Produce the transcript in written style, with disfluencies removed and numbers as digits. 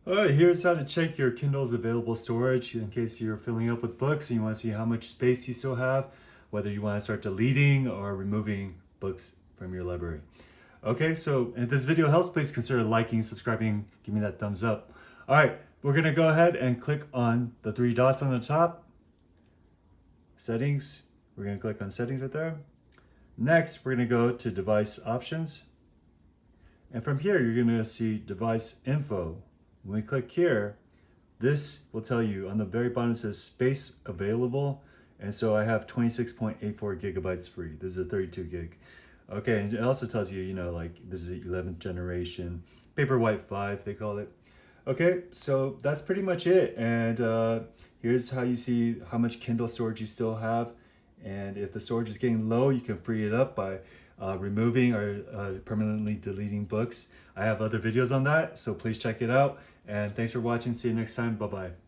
All right, here's how to check your Kindle's available storage in case you're filling up with books and you want to see how much space you still have, whether you want to start deleting or removing books from your library. Okay, so if this video helps, please consider liking, subscribing, give me that thumbs up. All right, we're gonna go ahead and click on the three dots on the top. Settings, we're gonna click on settings right there. Next, we're gonna go to device options. And from here, you're gonna see device info. When we click here, this will tell you on the very bottom, it says space available. And so I have 26.84 gigabytes free. This is a 32 gig. Okay, and it also tells you, like this is the 11th generation, Paperwhite 5, they call it. Okay, so that's pretty much it. And here's how you see how much Kindle storage you still have. And if the storage is getting low, you can free it up by removing or permanently deleting books. I have other videos on that, so please check it out. And thanks for watching. See you next time. Bye-bye.